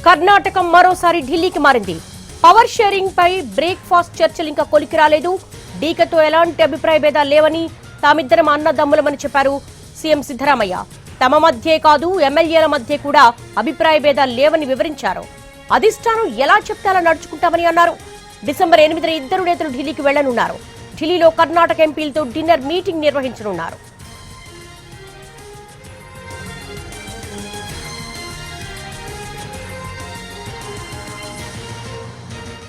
కర్ణాటక మరోసారి ఢిల్లీకి మారింది. పవర్ షేరింగ్ పై బ్రేక్ఫాస్ట్ చర్చలు ఇంకా కొలికి రాలేదు. డీకేతో ఎలాంటి అభిప్రాయ భేదాలు లేవని, తామిద్దరం అన్నదమ్ములమని చెప్పారు సీఎం సిద్ధరామయ్య. తమ మధ్యే కాదు, ఎమ్మెల్యేల మధ్య కూడా అభిప్రాయ భేదాలు లేవని వివరించారు. అధిష్టానం ఎలా చెప్తే అలా నడుచుకుంటామని అన్నారు. డిసెంబర్ 8న ఇద్దరు నేతలు ఢిల్లీకి వెళ్లనున్నారు. ఢిల్లీలో కర్ణాటక ఎంపీలతో డిన్నర్ మీటింగ్ నిర్వహించనున్నారు.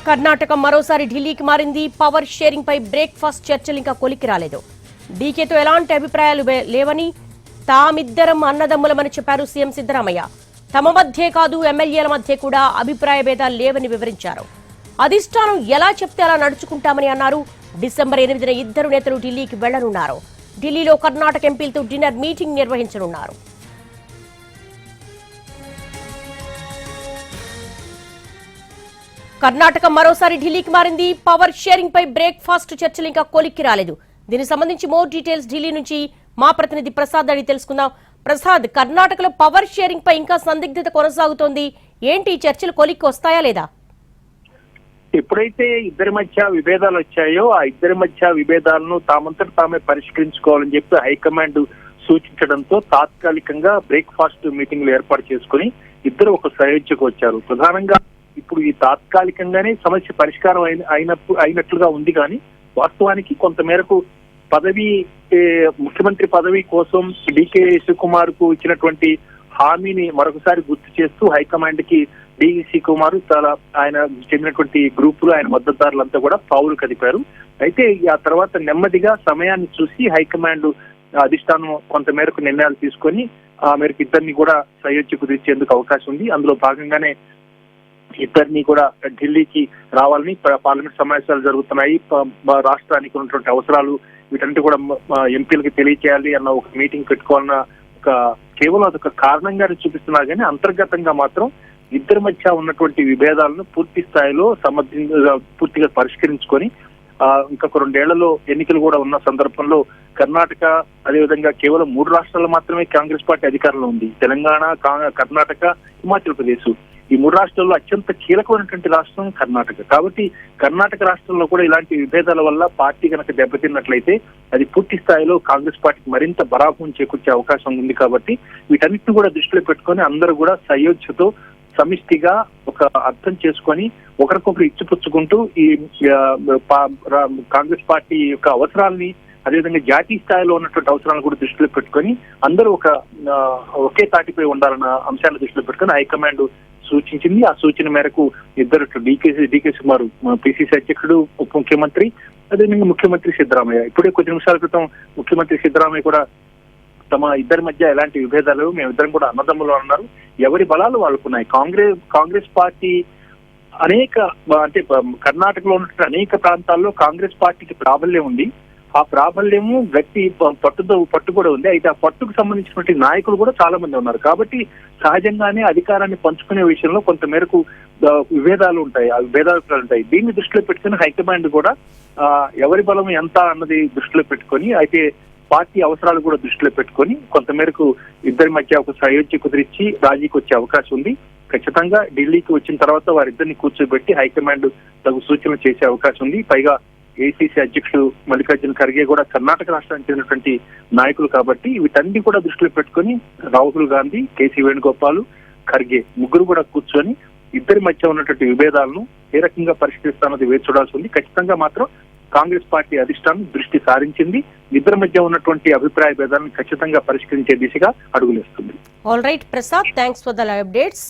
కర్ణాటక మరోసారి ఢిల్లీకి మారింది. పవర్ షేరింగ్ పై బ్రేక్ఫాస్ట్ చర్చలు ఇంకా కొలికి రాలేదు. డీకేతో ఎలాంటి అభిప్రాయాలు లేవని, తామిద్దరం అన్నదమ్ములమని చెప్పారు సీఎం సిద్ధరామయ్య. తమ మధ్యే కాదు, ఎమ్మెల్యేల మధ్య కూడా అభిప్రాయ భేదాలు లేవని వివరించారు. అధిష్టానం ఎలా చెప్తే అలా నడుచుకుంటామని అన్నారు. డిసెంబర్ 8న ఇద్దరు నేతలు ఢిల్లీకి వెళ్లనున్నారు. ఢిల్లీలో కర్ణాటక ఎంపీలతో డిన్నర్ మీటింగ్ నిర్వహించనున్నారు. కర్ణాటక మరోసారి ఢిల్లీకి మారింది. పవర్ షేరింగ్ పై బ్రేక్ఫాస్ట్ చర్చలు ఇంకా కొలిక్కి రాలేదు. దీనికి సంబంధించి మోర్ డీటెయిల్స్ ఢిల్లీ నుంచి మా ప్రతినిధి ప్రసాద్ అడిగి తెలుసుకుందాం. ప్రసాద్, కర్ణాటకలో పవర్ షేరింగ్ పై ఇంకా సందిగ్ధత కొనసాగుతోంది. ఏంటి ఈ చర్చలు కొలిక్కి వస్తాయా లేదా? ఎప్పుడైతే ఇద్దరి మధ్య విభేదాలు వచ్చాయో ఆ ఇద్దరి మధ్య విభేదాలను తామంతట తామే పరిష్కరించుకోవాలని చెప్పి హైకమాండ్ సూచించడంతో తాత్కాలికంగా బ్రేక్ఫాస్ట్ మీటింగ్లు ఏర్పాటు చేసుకుని ఇద్దరు ఒక సయోధ్యకు వచ్చారు. ప్రధానంగా ఇప్పుడు ఈ తాత్కాలికంగానే సమస్య పరిష్కారం అయినట్లుగా ఉంది. కానీ వాస్తవానికి కొంత మేరకు ముఖ్యమంత్రి పదవి కోసం డికే శివకుమార్ కు ఇచ్చినటువంటి హామీని మరొకసారి గుర్తు చేస్తూ హైకమాండ్ కి డిసి కుమార్ చాలా ఆయన చెందినటువంటి గ్రూపులు, ఆయన మద్దతుదారులంతా కూడా పావులు కదిపారు. అయితే ఆ తర్వాత నెమ్మదిగా సమయాన్ని చూసి హైకమాండ్ అధిష్టానం కొంత మేరకు నిర్ణయాలు తీసుకొని ఆ మేరకు ఇద్దరిని కూడా సయోధ్య కుదిర్చేందుకు అవకాశం ఉంది. అందులో భాగంగానే ఇద్దరిని కూడా ఢిల్లీకి రావాలని పార్లమెంట్ సమావేశాలు జరుగుతున్నాయి. రాష్ట్రానికి ఉన్నటువంటి అవసరాలు వీటన్నిటి కూడా ఎంపీలకి తెలియచేయాలి అన్న ఒక మీటింగ్ పెట్టుకోవాలన్న కేవలం అదొక కారణంగానే చూపిస్తున్నారు. కానీ అంతర్గతంగా మాత్రం ఇద్దరి మధ్య ఉన్నటువంటి విభేదాలను పూర్తి స్థాయిలో పూర్తిగా పరిష్కరించుకొని ఇంకొక 2 ఏళ్లలో ఎన్నికలు కూడా ఉన్న సందర్భంలో కర్ణాటక, అదేవిధంగా కేవలం 3 రాష్ట్రాల్లో మాత్రమే కాంగ్రెస్ పార్టీ అధికారంలో ఉంది. తెలంగాణ, కర్ణాటక, హిమాచల్ ప్రదేశ్. ఈ 3 రాష్ట్రాల్లో అత్యంత కీలకమైనటువంటి రాష్ట్రం కర్ణాటక. కాబట్టి కర్ణాటక రాష్ట్రంలో కూడా ఇలాంటి విభేదాల వల్ల పార్టీ కనుక దెబ్బతిన్నట్లయితే అది పూర్తి స్థాయిలో కాంగ్రెస్ పార్టీకి మరింత బరాబం చేకూర్చే అవకాశం ఉంది. కాబట్టి వీటన్నిటిని కూడా దృష్టిలో పెట్టుకొని అందరూ కూడా సయోధ్యతో సమిష్టిగా ఒక అర్థం చేసుకొని ఒకరికొకరు ఇచ్చిపుచ్చుకుంటూ ఈ కాంగ్రెస్ పార్టీ యొక్క అవసరాలని, అదేవిధంగా జాతీయ స్థాయిలో ఉన్నటువంటి అవసరాలను కూడా దృష్టిలో పెట్టుకొని అందరూ ఒకే తాటిపై ఉండాలన్న అంశాలను దృష్టిలో పెట్టుకొని హైకమాండ్ సూచించింది. ఆ సూచన మేరకు ఇద్దరు డికే కుమార్ పిసిసి అధ్యక్షుడు, ఉప ముఖ్యమంత్రి, అదేవిధంగా ముఖ్యమంత్రి సిద్ధరామయ్య. ఇప్పుడే కొద్ది నిమిషాల క్రితం ముఖ్యమంత్రి సిద్ధరామయ్య కూడా తమ ఇద్దరి మధ్య ఎలాంటి విభేదాలు, మేమిద్దరం కూడా అన్నదమ్ములు అన్నారు. ఎవరి బలాలు వాళ్ళకున్నాయి. కాంగ్రెస్ పార్టీ అంటే కర్ణాటకలో ఉన్నటువంటి అనేక ప్రాంతాల్లో కాంగ్రెస్ పార్టీకి ప్రాబల్యం ఉంది. ఆ ప్రాబల్యము గట్టి పట్టు కూడా ఉంది. అయితే ఆ పట్టుకు సంబంధించినటువంటి నాయకులు కూడా చాలా మంది ఉన్నారు. కాబట్టి సహజంగానే అధికారాన్ని పంచుకునే విషయంలో కొంత మేరకు విభేదాలు ఉంటాయి, ఆ విభేదాలు ఉంటాయి. దీన్ని దృష్టిలో పెట్టుకుని హైకమాండ్ కూడా ఎవరి బలం ఎంత అన్నది దృష్టిలో పెట్టుకొని, అయితే పార్టీ అవసరాలు కూడా దృష్టిలో పెట్టుకొని కొంత మేరకు ఇద్దరి మధ్య ఒక సయోధ్య కుదిరించి రాజీకి వచ్చే అవకాశం ఉంది. ఖచ్చితంగా ఢిల్లీకి వచ్చిన తర్వాత వారిద్దరిని కూర్చోబెట్టి హైకమాండ్ తగు సూచనలు చేసే అవకాశం ఉంది. పైగా ఏసీసీ అధ్యక్షుడు మల్లికార్జున ఖర్గే కూడా కర్ణాటక రాష్ట్రానికి చెందినటువంటి నాయకులు. కాబట్టి వీటన్ని కూడా దృష్టిలో పెట్టుకొని రాహుల్ గాంధీ, కేసీ వేణుగోపాల్, ఖర్గే ముగ్గురు కూడా కూర్చొని ఇద్దరి మధ్య ఉన్నటువంటి విభేదాలను ఏ రకంగా పరిష్కరిస్తామన్నది వేచి చూడాల్సి ఉంది. ఖచ్చితంగా మాత్రం కాంగ్రెస్ పార్టీ అధిష్టానం దృష్టి సారించింది. ఇద్దరి మధ్య ఉన్నటువంటి అభిప్రాయ భేదాలను ఖచ్చితంగా పరిష్కరించే దిశగా అడుగులేస్తుంది. All right Prasad, thanks for the live updates.